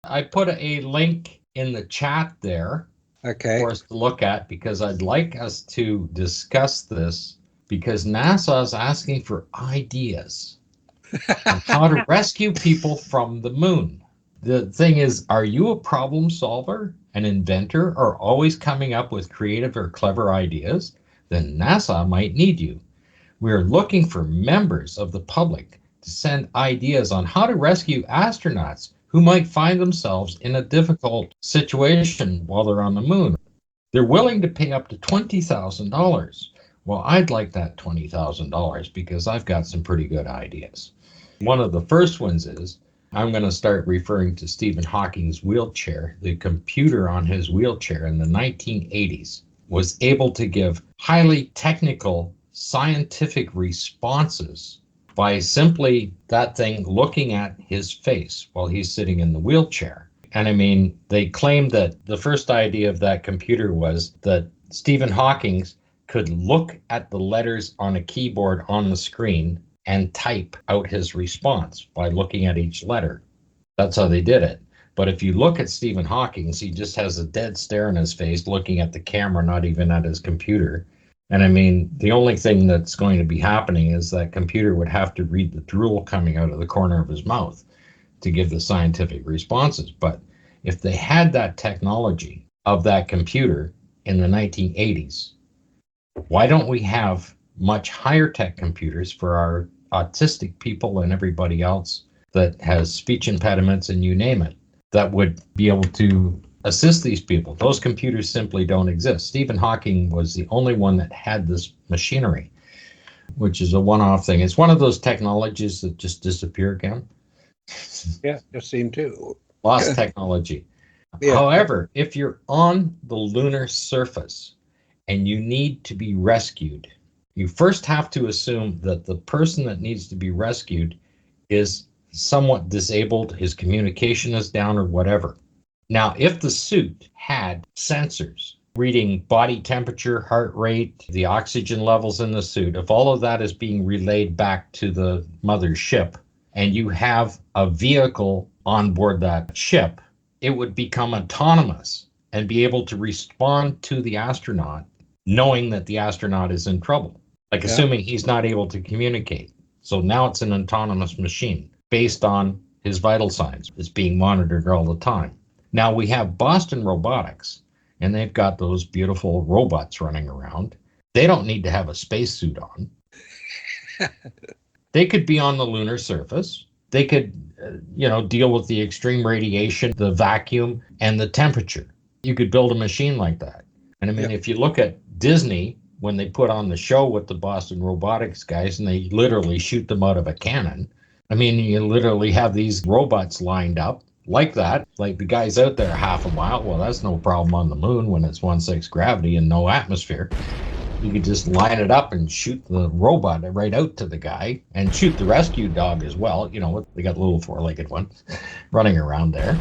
I put a link in the chat there for us to look at because I'd like us to discuss this because NASA is asking for ideas on how to rescue people from the moon. The thing is, are you a problem solver, an inventor, or always coming up with creative or clever ideas? Then NASA might need you. We're looking for members of the public to send ideas on how to rescue astronauts who might find themselves in a difficult situation while they're on the moon. They're willing to pay up to $20,000. Well, I'd like that $20,000 because I've got some pretty good ideas. One of the first ones is I'm going to start referring to Stephen Hawking's wheelchair. The computer on his wheelchair in the 1980s was able to give highly technical scientific responses by simply that thing looking at his face while he's sitting in the wheelchair. And I mean, they claimed that the first idea of that computer was that Stephen Hawking could look at the letters on a keyboard on the screen and type out his response by looking at each letter. That's how they did it. But if you look at Stephen Hawking, he just has a dead stare in his face looking at the camera, not even at his computer. And I mean, the only thing that's going to be happening is that computer would have to read the drool coming out of the corner of his mouth to give the scientific responses. But if they had that technology of that computer in the 1980s, why don't we have much higher tech computers for our autistic people and everybody else that has speech impediments and you name it, that would be able to assist these people? Those computers simply don't exist. Stephen Hawking was the only one that had this machinery, which is a one-off thing. It's one of those technologies that just disappear again. Yeah, just seem to. Lost technology. Yeah. However, if you're on the lunar surface and you need to be rescued, you first have to assume that the person that needs to be rescued is somewhat disabled, his communication is down or whatever. Now, if the suit had sensors reading body temperature, heart rate, the oxygen levels in the suit, if all of that is being relayed back to the mother ship, and you have a vehicle on board that ship, it would become autonomous and be able to respond to the astronaut, knowing that the astronaut is in trouble, assuming he's not able to communicate. So now it's an autonomous machine based on his vital signs. It's being monitored all the time. Now we have Boston Robotics, and they've got those beautiful robots running around. They don't need to have a spacesuit on. They could be on the lunar surface. They could, deal with the extreme radiation, the vacuum, and the temperature. You could build a machine like that. And I mean, if you look at Disney, when they put on the show with the Boston Robotics guys, and they literally shoot them out of a cannon, I mean, you literally have these robots lined up like that, like the guys out there half a mile. Well, that's no problem on the moon when it's 1/6 gravity and no atmosphere. You could just line it up and shoot the robot right out to the guy and shoot the rescue dog as well. You know, they got little four-legged ones running around there.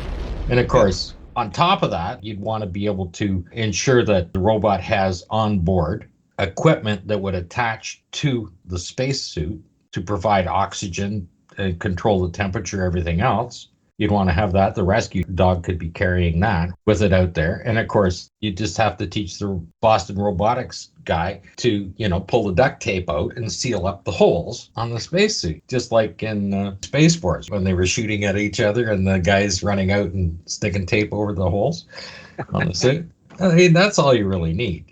And of course, on top of that, you'd want to be able to ensure that the robot has on board equipment that would attach to the spacesuit to provide oxygen and control the temperature, everything else. You'd want to have that. The rescue dog could be carrying that with it out there. And of course, you just have to teach the Boston Robotics guy to, pull the duct tape out and seal up the holes on the spacesuit, just like in Space Force when they were shooting at each other and the guys running out and sticking tape over the holes on the suit. I mean, that's all you really need.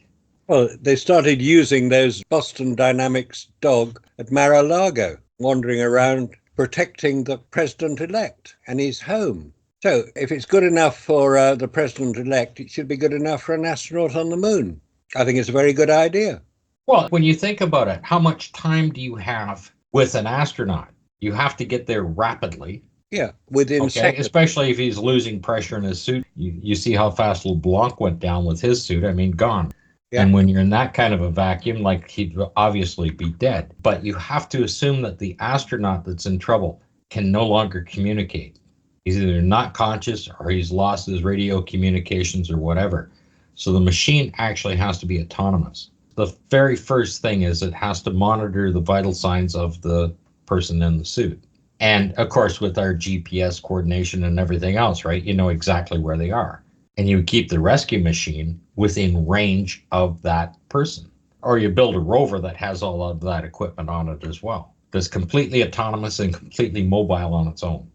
Well, they started using those Boston Dynamics dog at Mar-a-Lago, wandering around protecting the president-elect and his home. So if it's good enough for the president-elect, it should be good enough for an astronaut on the moon. I think it's a very good idea. Well, when you think about it, how much time do you have with an astronaut? You have to get there rapidly. Yeah, within seconds. Especially if he's losing pressure in his suit. You see how fast LeBlanc went down with his suit. I mean, gone. Yeah. And when you're in that kind of a vacuum, he'd obviously be dead. But you have to assume that the astronaut that's in trouble can no longer communicate. He's either not conscious or he's lost his radio communications or whatever. So the machine actually has to be autonomous. The very first thing is it has to monitor the vital signs of the person in the suit. And of course, with our GPS coordination and everything else, right, you know exactly where they are. And you keep the rescue machine within range of that person. Or you build a rover that has all of that equipment on it as well. That's completely autonomous and completely mobile on its own.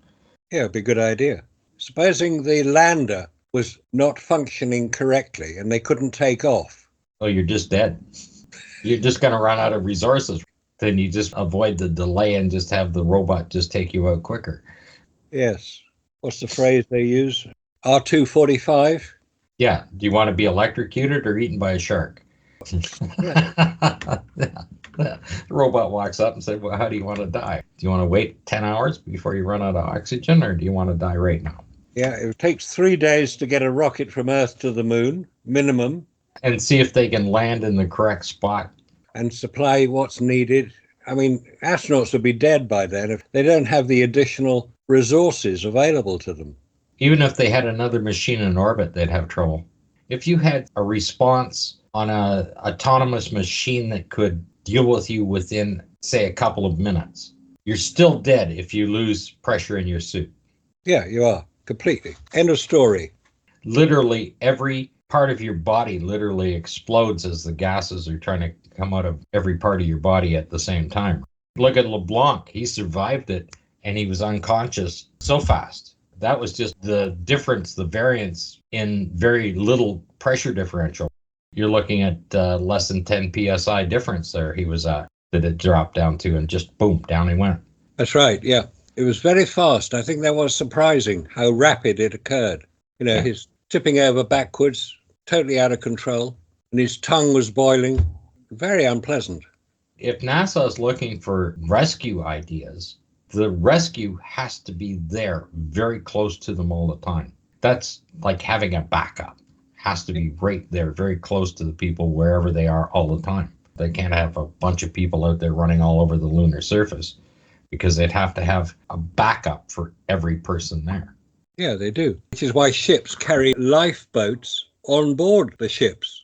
Yeah, it'd be a good idea. Supposing the lander was not functioning correctly and they couldn't take off. Oh, you're just dead. You're just going to run out of resources. Then you just avoid the delay and just have the robot just take you out quicker. Yes. What's the phrase they use? R245? Yeah. Do you want to be electrocuted or eaten by a shark? The robot walks up and said, well, how do you want to die? Do you want to wait 10 hours before you run out of oxygen, or do you want to die right now? Yeah, it takes 3 days to get a rocket from Earth to the moon, minimum. And see if they can land in the correct spot. And supply what's needed. I mean, astronauts would be dead by then if they don't have the additional resources available to them. Even if they had another machine in orbit, they'd have trouble. If you had a response on an autonomous machine that could deal with you within, say, a couple of minutes, you're still dead if you lose pressure in your suit. Yeah, you are. Completely. End of story. Literally, every part of your body literally explodes as the gases are trying to come out of every part of your body at the same time. Look at LeBlanc. He survived it, and he was unconscious so fast. That was just the difference, the variance in very little pressure differential. You're looking at less than 10 psi difference there he was at, that it dropped down to, and just boom, down he went. That's right, yeah. It was very fast. I think that was surprising how rapid it occurred. You know, his tipping over backwards, totally out of control, and his tongue was boiling. Very unpleasant. If NASA is looking for rescue ideas, the rescue has to be there, very close to them all the time. That's like having a backup. Has to be right there, very close to the people wherever they are all the time. They can't have a bunch of people out there running all over the lunar surface, because they'd have to have a backup for every person there. Yeah, they do. Which is why ships carry lifeboats on board the ships,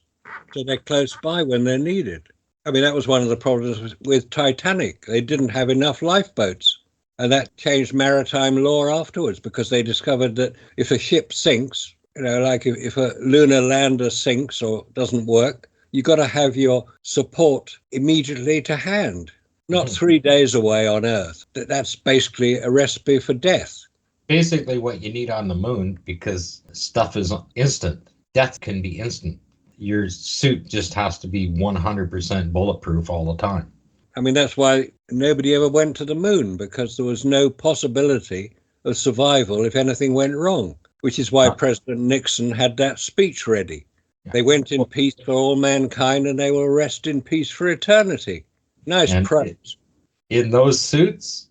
so they're close by when they're needed. I mean, that was one of the problems with Titanic. They didn't have enough lifeboats. And that changed maritime law afterwards, because they discovered that if a ship sinks, you know, like if a lunar lander sinks or doesn't work, you've got to have your support immediately to hand, not 3 days away on Earth. That's basically a recipe for death. Basically what you need on the moon, because stuff is instant. Death can be instant. Your suit just has to be 100% bulletproof all the time. I mean, that's why nobody ever went to the moon, because there was no possibility of survival if anything went wrong, which is why President Nixon had that speech ready. They went in peace for all mankind, and they will rest in peace for eternity. Nice praise. In those suits,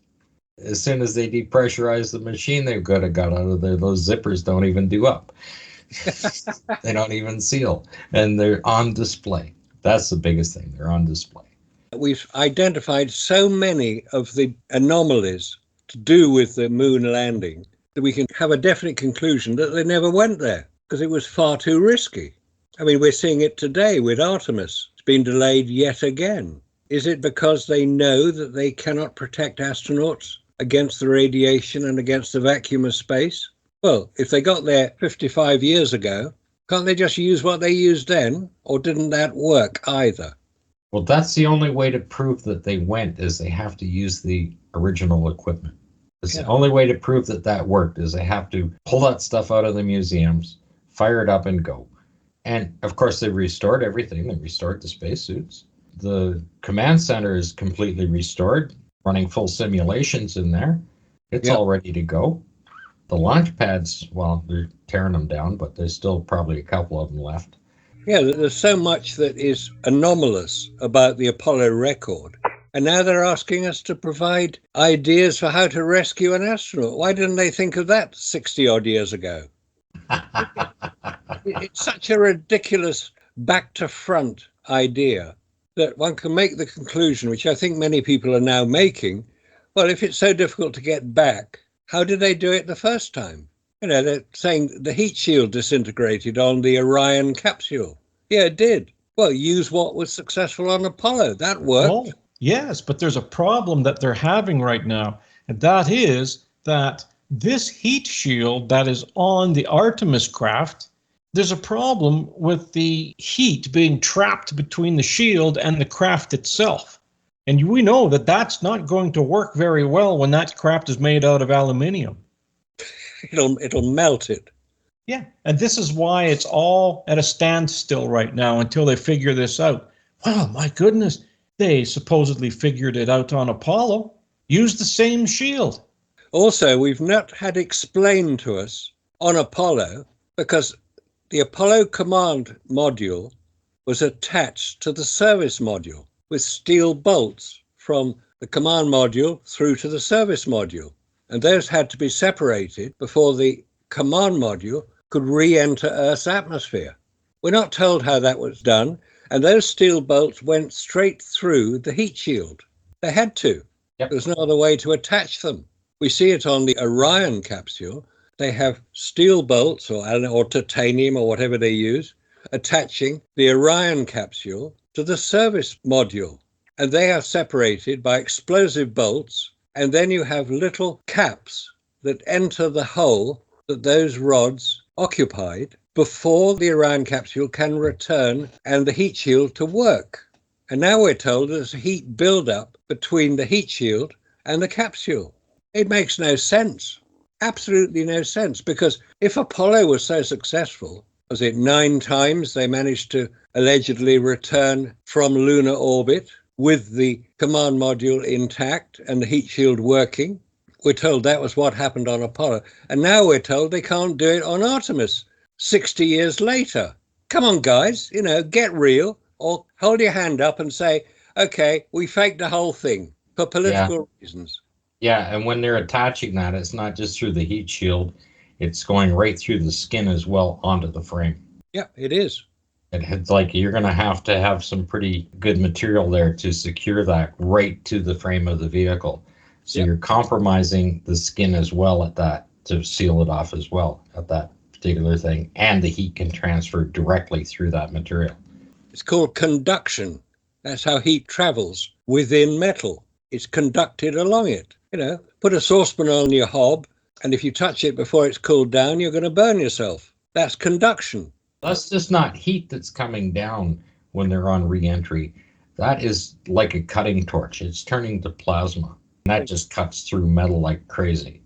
as soon as they depressurize the machine, they've got out of there. Those zippers don't even do up. They don't even seal, and they're on display. That's the biggest thing. They're on display. We've identified so many of the anomalies to do with the moon landing that we can have a definite conclusion that they never went there, because it was far too risky. I mean, we're seeing it today with Artemis. It's been delayed yet again. Is it because they know that they cannot protect astronauts against the radiation and against the vacuum of space? Well, if they got there 55 years ago, can't they just use what they used then? Or didn't that work either? Well, that's the only way to prove that they went, is they have to use the original equipment. It's the only way to prove that that worked, is they have to pull that stuff out of the museums, fire it up and go. And of course, they restored everything. They restored the spacesuits. The command center is completely restored, running full simulations in there. It's all ready to go. The launch pads, well, they're tearing them down, but there's still probably a couple of them left. Yeah, there's so much that is anomalous about the Apollo record. And now they're asking us to provide ideas for how to rescue an astronaut. Why didn't they think of that 60-odd years ago? It's such a ridiculous back-to-front idea that one can make the conclusion, which I think many people are now making, well, if it's so difficult to get back, how did they do it the first time? You know, they're saying the heat shield disintegrated on the Orion capsule. Yeah, it did. Well, use what was successful on Apollo. That worked. Oh, yes, but there's a problem that they're having right now. And that is that this heat shield that is on the Artemis craft, there's a problem with the heat being trapped between the shield and the craft itself. And we know that that's not going to work very well when that craft is made out of aluminium. It'll melt it. Yeah, and this is why it's all at a standstill right now until they figure this out. Well, my goodness, they supposedly figured it out on Apollo. Use the same shield. Also, we've not had explained to us on Apollo, because the Apollo command module was attached to the service module with steel bolts from the command module through to the service module. And those had to be separated before the command module could re-enter Earth's atmosphere. We're not told how that was done, and those steel bolts went straight through the heat shield. They had to. Yep. There's no other way to attach them. We see it on the Orion capsule. They have steel bolts or titanium or whatever they use attaching the Orion capsule to the service module. And they are separated by explosive bolts. And then you have little caps that enter the hole that those rods occupied before the Orion capsule can return and the heat shield to work. And now we're told there's a heat build-up between the heat shield and the capsule. It makes no sense. Absolutely no sense. Because if Apollo was so successful, was it 9 times they managed to allegedly return from lunar orbit with the command module intact and the heat shield working? We're told that was what happened on Apollo. And now we're told they can't do it on Artemis 60 years later. Come on, guys, get real, or hold your hand up and say, okay, we faked the whole thing for political reasons. Yeah, and when they're attaching that, it's not just through the heat shield, it's going right through the skin as well onto the frame. Yeah, it is. It's like you're going to have some pretty good material there to secure that right to the frame of the vehicle. So you're compromising the skin as well at that to seal it off as well at that particular thing. And the heat can transfer directly through that material. It's called conduction. That's how heat travels within metal. It's conducted along it. Put a saucepan on your hob, and if you touch it before it's cooled down, you're going to burn yourself. That's conduction. That's just not heat that's coming down when they're on re-entry. That is like a cutting torch. It's turning to plasma. That just cuts through metal like crazy.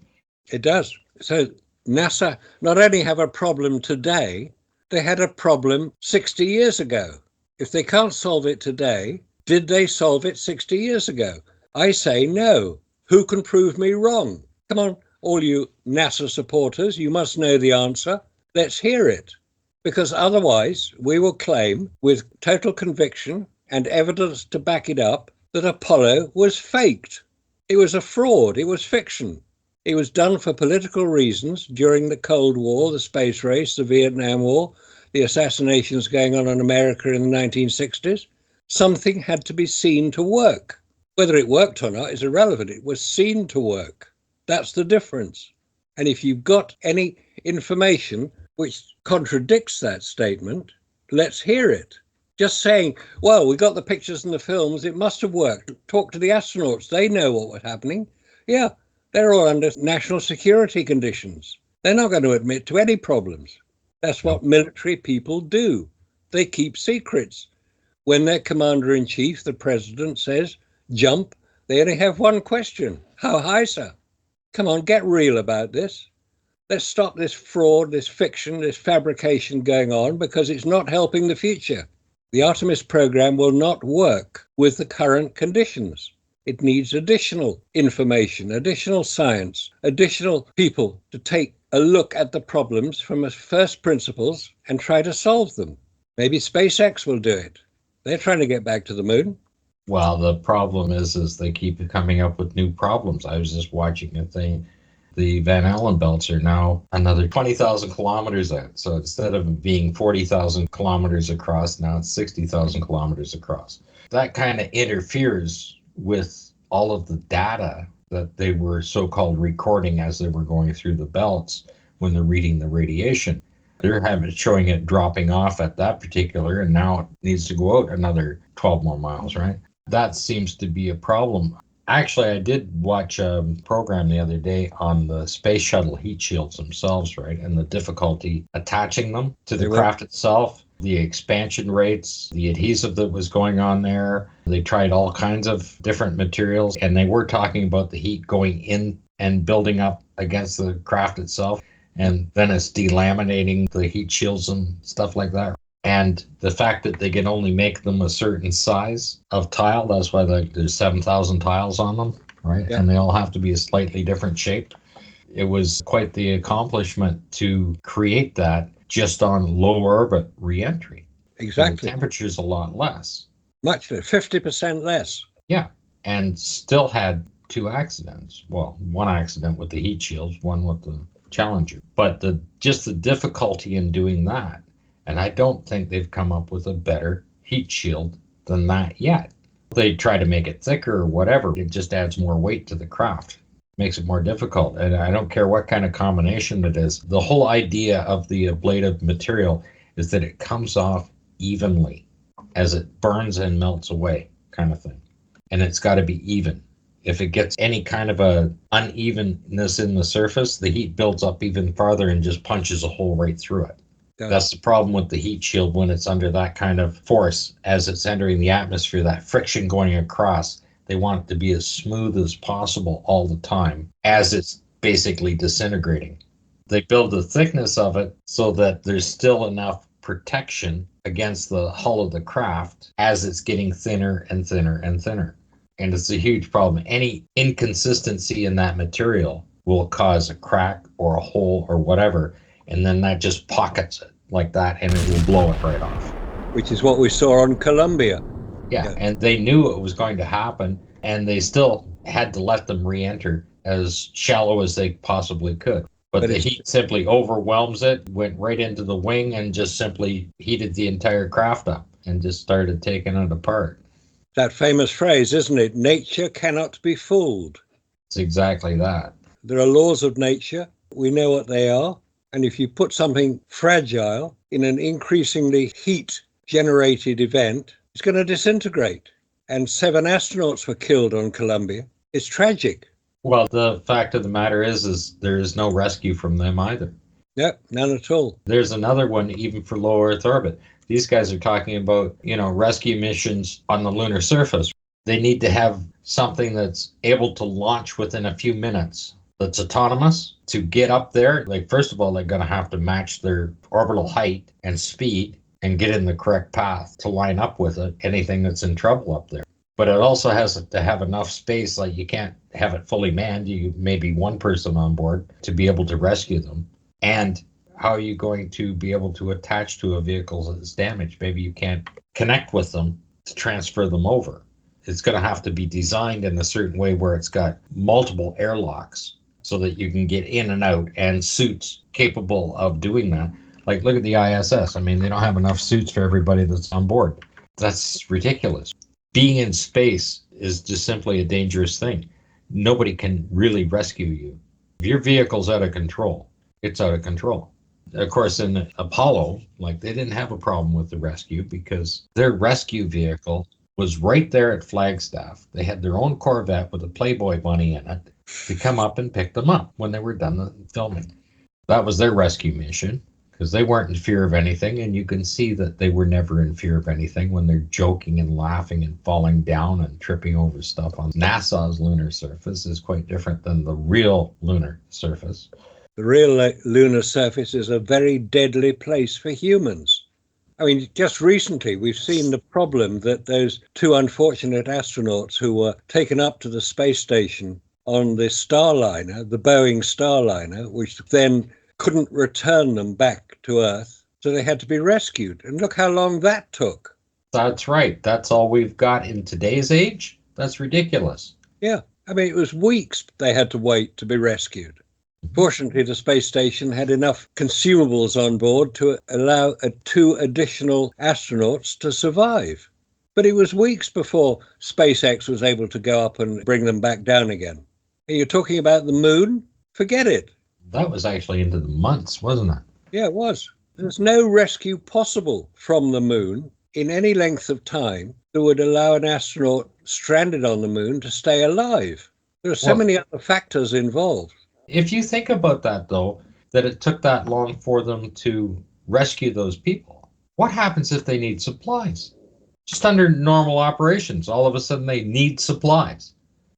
It does. So NASA not only have a problem today, they had a problem 60 years ago. If they can't solve it today, did they solve it 60 years ago? I say no. Who can prove me wrong? Come on, all you NASA supporters, you must know the answer. Let's hear it. Because otherwise, we will claim with total conviction and evidence to back it up that Apollo was faked. It was a fraud. It was fiction. It was done for political reasons during the Cold War, the space race, the Vietnam War, the assassinations going on in America in the 1960s. Something had to be seen to work. Whether it worked or not is irrelevant. It was seen to work. That's the difference. And if you've got any information which contradicts that statement, let's hear it. Just saying, well, we got the pictures and the films, it must have worked. Talk to the astronauts, they know what was happening. Yeah, they're all under national security conditions. They're not going to admit to any problems. That's what military people do. They keep secrets. When their commander-in-chief, the president, says, jump, they only have one question. How high, sir? Come on, get real about this. Let's stop this fraud, this fiction, this fabrication going on, because it's not helping the future. The Artemis program will not work with the current conditions. It needs additional information, additional science, additional people to take a look at the problems from first principles and try to solve them. Maybe SpaceX will do it. They're trying to get back to the moon. Well, the problem is they keep coming up with new problems. I was just watching a thing. The Van Allen belts are now another 20,000 kilometers out. So instead of being 40,000 kilometers across, now it's 60,000 kilometers across. That kind of interferes with all of the data that they were so-called recording as they were going through the belts when they're reading the radiation. They're showing it dropping off at that particular, and now it needs to go out another 12 more miles, right? That seems to be a problem. Actually, I did watch a program the other day on the space shuttle heat shields themselves, right? And the difficulty attaching them to the craft itself, the expansion rates, the adhesive that was going on there. They tried all kinds of different materials, and they were talking about the heat going in and building up against the craft itself. And then it's delaminating the heat shields and stuff like that. And the fact that they can only make them a certain size of tile, that's why there's 7,000 tiles on them, right? Yeah. And they all have to be a slightly different shape. It was quite the accomplishment to create that just on low orbit reentry. Exactly. And the temperature's a lot less. Much, 50% less. Yeah, and still had 2 accidents. Well, 1 accident with the heat shields, 1 with the Challenger. But just the difficulty in doing that, and I don't think they've come up with a better heat shield than that yet. They try to make it thicker or whatever. It just adds more weight to the craft, makes it more difficult. And I don't care what kind of combination it is. The whole idea of the ablative material is that it comes off evenly as it burns and melts away, kind of thing. And it's got to be even. If it gets any kind of a unevenness in the surface, the heat builds up even farther and just punches a hole right through it. Yeah. That's the problem with the heat shield when it's under that kind of force as it's entering the atmosphere, that friction going across. They want it to be as smooth as possible all the time as it's basically disintegrating. They build the thickness of it so that there's still enough protection against the hull of the craft as it's getting thinner and thinner and thinner. And it's a huge problem. Any inconsistency in that material will cause a crack or a hole or whatever, and then that just pockets it like that, and it will blow it right off. Which is what we saw on Columbia. Yeah, and they knew it was going to happen, and they still had to let them re-enter as shallow as they possibly could. But the heat simply overwhelms it, went right into the wing, and just simply heated the entire craft up and just started taking it apart. That famous phrase, isn't it? Nature cannot be fooled. It's exactly that. There are laws of nature. We know what they are. And if you put something fragile in an increasingly heat-generated event, it's going to disintegrate. And 7 astronauts were killed on Columbia. It's tragic. Well, the fact of the matter is there is no rescue from them either. Yep, none at all. There's another one even for low Earth orbit. These guys are talking about, rescue missions on the lunar surface. They need to have something that's able to launch within a few minutes, that's autonomous to get up there. Like, first of all, they're going to have to match their orbital height and speed and get in the correct path to line up with it, anything that's in trouble up there. But it also has to have enough space, like you can't have it fully manned. You maybe 1 person on board to be able to rescue them. And how are you going to be able to attach to a vehicle that's damaged? Maybe you can't connect with them to transfer them over. It's going to have to be designed in a certain way where it's got multiple airlocks so that you can get in and out, and suits capable of doing that. Like, look at the ISS. I mean, they don't have enough suits for everybody that's on board. That's ridiculous. Being in space is just simply a dangerous thing. Nobody can really rescue you. If your vehicle's out of control, it's out of control. Of course, in Apollo, they didn't have a problem with the rescue because their rescue vehicle was right there at Flagstaff. They had their own Corvette with a Playboy bunny in it to come up and pick them up when they were done filming. That was their rescue mission because they weren't in fear of anything, and you can see that they were never in fear of anything when they're joking and laughing and falling down and tripping over stuff on NASA's lunar surface is quite different than the real lunar surface. The real lunar surface is a very deadly place for humans. I mean, just recently we've seen the problem that those 2 unfortunate astronauts who were taken up to the space station on the Starliner, the Boeing Starliner, which then couldn't return them back to Earth, so they had to be rescued. And look how long that took. That's right. That's all we've got in today's age. That's ridiculous. Yeah. I mean, it was weeks they had to wait to be rescued. Fortunately, the space station had enough consumables on board to allow 2 additional astronauts to survive. But it was weeks before SpaceX was able to go up and bring them back down again. And you're talking about the moon? Forget it. That was actually into the months, wasn't it? Yeah, it was. There's no rescue possible from the moon in any length of time that would allow an astronaut stranded on the moon to stay alive. There are so many other factors involved. If you think about that, though, that it took that long for them to rescue those people, what happens if they need supplies? Just under normal operations, all of a sudden they need supplies.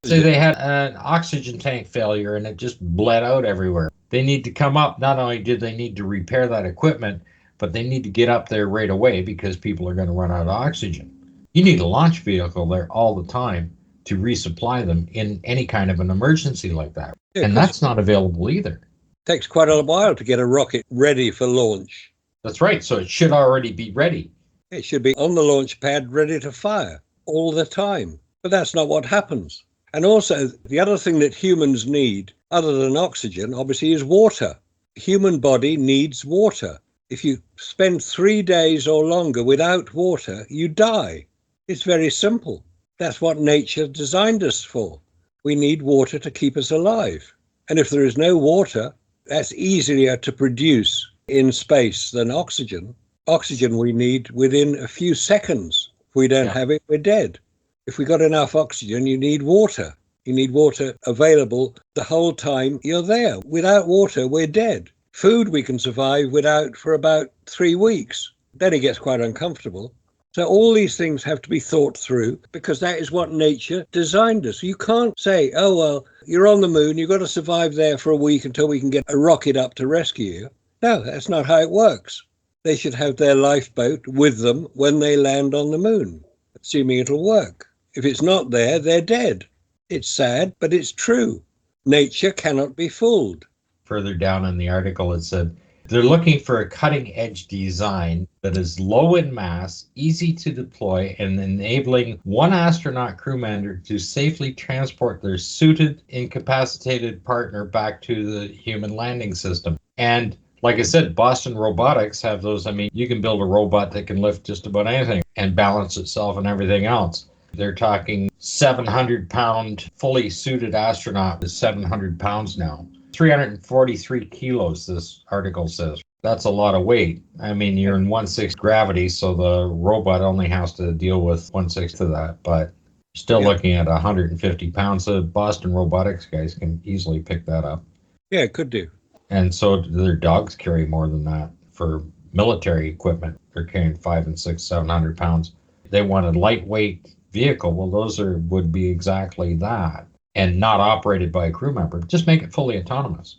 Say they had an oxygen tank failure and it just bled out everywhere. They need to come up. Not only do they need to repair that equipment, but they need to get up there right away because people are going to run out of oxygen. You need a launch vehicle there all the time to resupply them in any kind of an emergency like that. Yeah, and that's not available either. It takes quite a while to get a rocket ready for launch. That's right. So it should already be ready. It should be on the launch pad ready to fire all the time. But that's not what happens. And also, the other thing that humans need, other than oxygen, obviously, is water. The human body needs water. If you spend 3 days or longer without water, you die. It's very simple. That's what nature designed us for. We need water to keep us alive. And if there is no water, that's easier to produce in space than oxygen. Oxygen we need within a few seconds. If we don't have it, we're dead. If we got enough oxygen, you need water. You need water available the whole time you're there. Without water, we're dead. Food we can survive without for about 3 weeks. Then it gets quite uncomfortable. So all these things have to be thought through because that is what nature designed us. You can't say, oh, well, you're on the moon, you've got to survive there for a week until we can get a rocket up to rescue you. No, that's not how it works. They should have their lifeboat with them when they land on the moon, assuming it'll work. If it's not there, they're dead. It's sad, but it's true. Nature cannot be fooled. Further down in the article, it said, they're looking for a cutting-edge design that is low in mass, easy to deploy, and enabling one astronaut crew member to safely transport their suited, incapacitated partner back to the human landing system. And like I said, Boston Robotics have those. I mean, you can build a robot that can lift just about anything and balance itself and everything else. They're talking 700-pound fully suited astronaut is 700 pounds now. 343 kilos, this article says. That's a lot of weight. I mean, you're in 1/6 gravity, so the robot only has to deal with 1/6 of that, but still looking at 150 pounds. The Boston Robotics guys can easily pick that up. Yeah, it could do. And so their dogs carry more than that for military equipment. They're carrying 500 and 600, 700 pounds. They want a lightweight vehicle. Well, those would be exactly that. And not operated by a crew member. Just make it fully autonomous.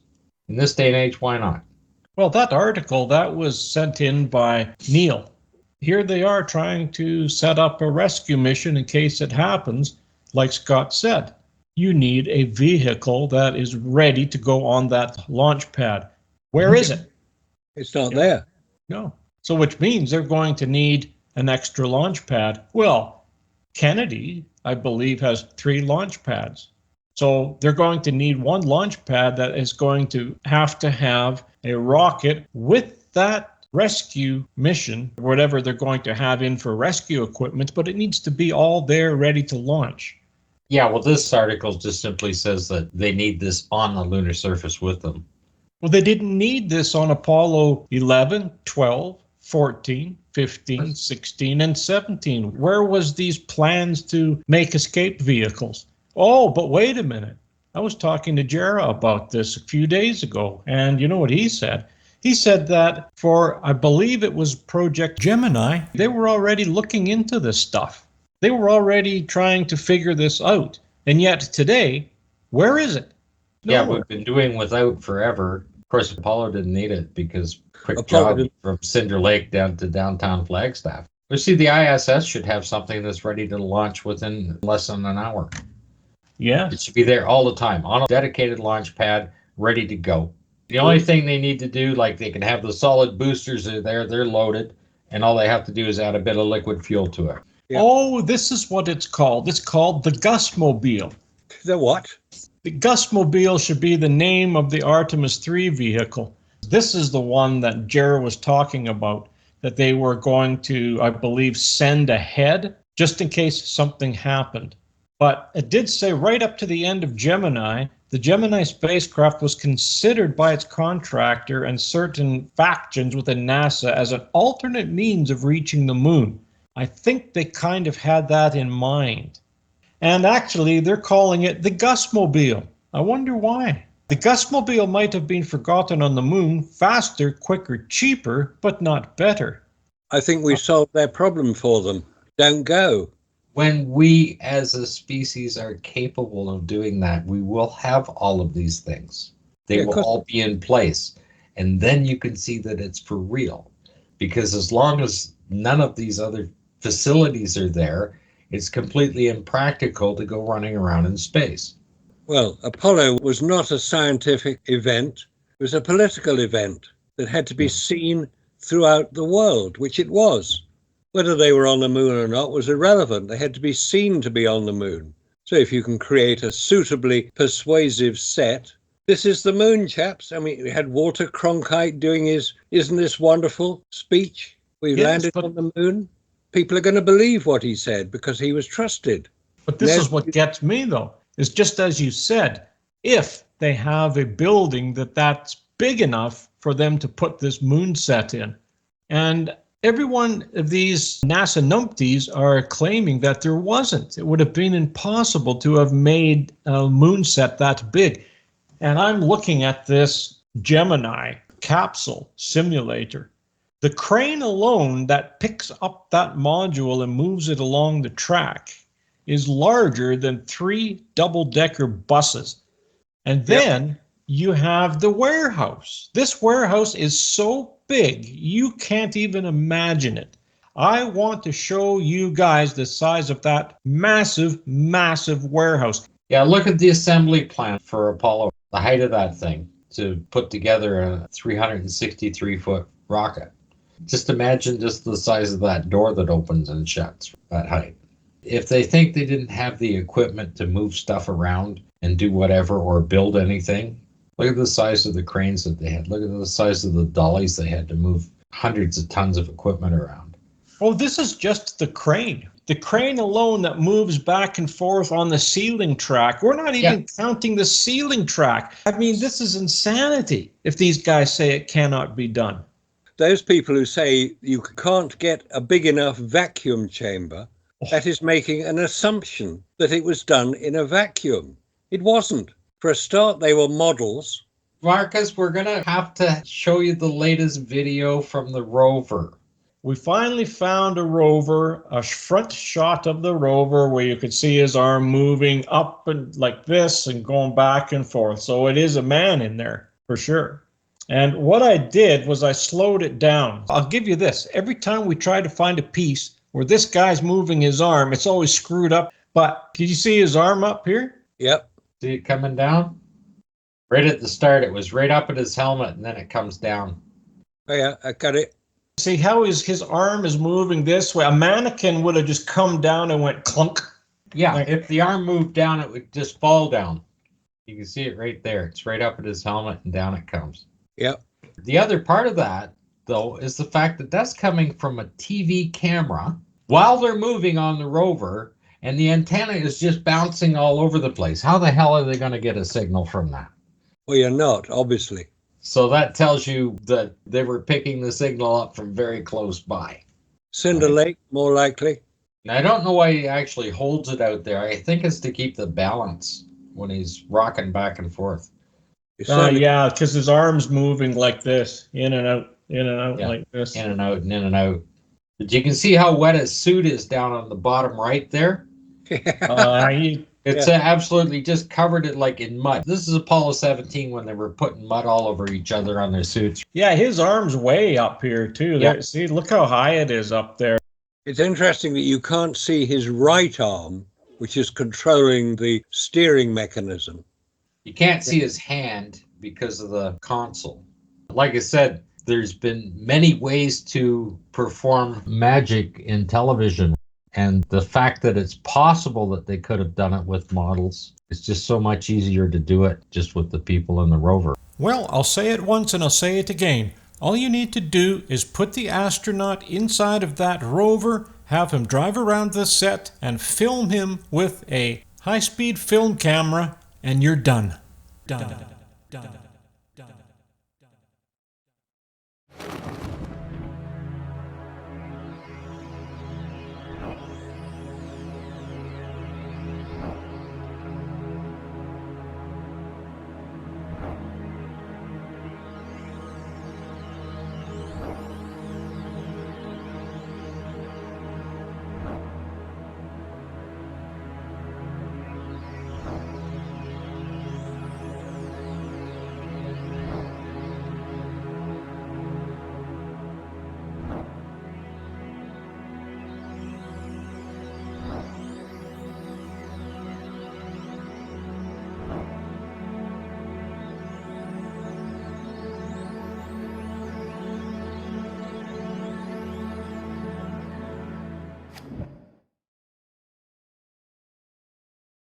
In this day and age, why not? Well, that article, that was sent in by Neil. Here they are trying to set up a rescue mission in case it happens. Like Scott said, you need a vehicle that is ready to go on that launch pad. Where is it? It's not there. No. So which means they're going to need an extra launch pad. Well, Kennedy, I believe, has 3 launch pads. So they're going to need one launch pad that is going to have a rocket with that rescue mission, whatever they're going to have in for rescue equipment, but it needs to be all there ready to launch. Yeah, well, this article just simply says that they need this on the lunar surface with them. Well, they didn't need this on Apollo 11, 12, 14, 15, 16, and 17. Where was these plans to make escape vehicles? Oh, but wait a minute. I was talking to Jera about this a few days ago, and you know what he said? He said that for, I believe it was Project Gemini, they were already looking into this stuff. They were already trying to figure this out. And yet today, where is it? Nowhere. Yeah, we've been doing without forever. Of course, Apollo didn't need it because quick job from Cinder Lake down to downtown Flagstaff. We see the ISS should have something that's ready to launch within less than an hour. Yeah. It should be there all the time on a dedicated launch pad, ready to go. The only thing they need to do, like they can have the solid boosters there, they're loaded, and all they have to do is add a bit of liquid fuel to it. Yeah. Oh, this is what it's called. It's called the Gusmobile. The what? The Gusmobile should be the name of the Artemis 3 vehicle. This is the one that Jera was talking about, that they were going to, I believe, send ahead just in case something happened. But it did say right up to the end of Gemini, the Gemini spacecraft was considered by its contractor and certain factions within NASA as an alternate means of reaching the moon. I think they kind of had that in mind. And actually, they're calling it the Gusmobile. I wonder why. The Gusmobile might have been forgotten on the moon, faster, quicker, cheaper, but not better. I think we solved their problem for them. Don't go. When we as a species are capable of doing that, we will have all of these things. They will all be in place. And then you can see that it's for real. Because as long as none of these other facilities are there, it's completely impractical to go running around in space. Well, Apollo was not a scientific event. It was a political event that had to be seen throughout the world, which it was. Whether they were on the moon or not was irrelevant. They had to be seen to be on the moon. So if you can create a suitably persuasive set, this is the moon, chaps. I mean, we had Walter Cronkite doing his "Isn't this wonderful" speech. We landed on the moon. People are going to believe what he said because he was trusted. But this is what gets me, though, is just as you said, if they have a building that's big enough for them to put this moon set in. And every one of these NASA numpties are claiming that there wasn't. It would have been impossible to have made a moon set that big. And I'm looking at this Gemini capsule simulator. The crane alone that picks up that module and moves it along the track is larger than 3 double-decker buses. And then you have the warehouse. This warehouse is so big, you can't even imagine it. I want to show you guys the size of that massive, massive warehouse. Yeah, look at the assembly plant for Apollo. The height of that thing to put together a 363-foot rocket. Just imagine just the size of that door that opens and shuts at height. If they think they didn't have the equipment to move stuff around and do whatever or build anything, look at the size of the cranes that they had. Look at the size of the dollies they had to move hundreds of tons of equipment around. Oh, this is just the crane. The crane alone that moves back and forth on the ceiling track. We're not even counting the ceiling track. I mean, this is insanity if these guys say it cannot be done. Those people who say you can't get a big enough vacuum chamber, that is making an assumption that it was done in a vacuum. It wasn't. For a start, they were models. Marcus, we're going to have to show you the latest video from the rover. We finally found a rover, a front shot of the rover where you could see his arm moving up and like this and going back and forth. So it is a man in there for sure. And what I did was I slowed it down. I'll give you this. Every time we try to find a piece where this guy's moving his arm, it's always screwed up. But did you see his arm up here? Yep. See it coming down? Right at the start, it was right up at his helmet and then it comes down. Oh yeah, I got it. See how his arm is moving this way? A mannequin would have just come down and went clunk. Yeah, if the arm moved down, it would just fall down. You can see it right there. It's right up at his helmet and down it comes. Yep. The other part of that, though, is the fact that that's coming from a TV camera while they're moving on the rover, and the antenna is just bouncing all over the place. How the hell are they going to get a signal from that? Well, you're not, obviously. So that tells you that they were picking the signal up from very close by. Cinder Lake, more likely. Now, I don't know why he actually holds it out there. I think it's to keep the balance when he's rocking back and forth. Yeah, because his arm's moving like this, in and out like this. In and out and in and out. But you can see how wet his suit is down on the bottom right there. It's absolutely just covered it like in mud. This is Apollo 17 when they were putting mud all over each other on their suits. Yeah, his arm's way up here too. Yeah. See, look how high it is up there. It's interesting that you can't see his right arm, which is controlling the steering mechanism. You can't see his hand because of the console. Like I said, there's been many ways to perform magic in television. And the fact that it's possible that they could have done it with models, it's just so much easier to do it just with the people in the rover. Well, I'll say it once and I'll say it again. All you need to do is put the astronaut inside of that rover, have him drive around the set, and film him with a high-speed film camera, and you're done. Done.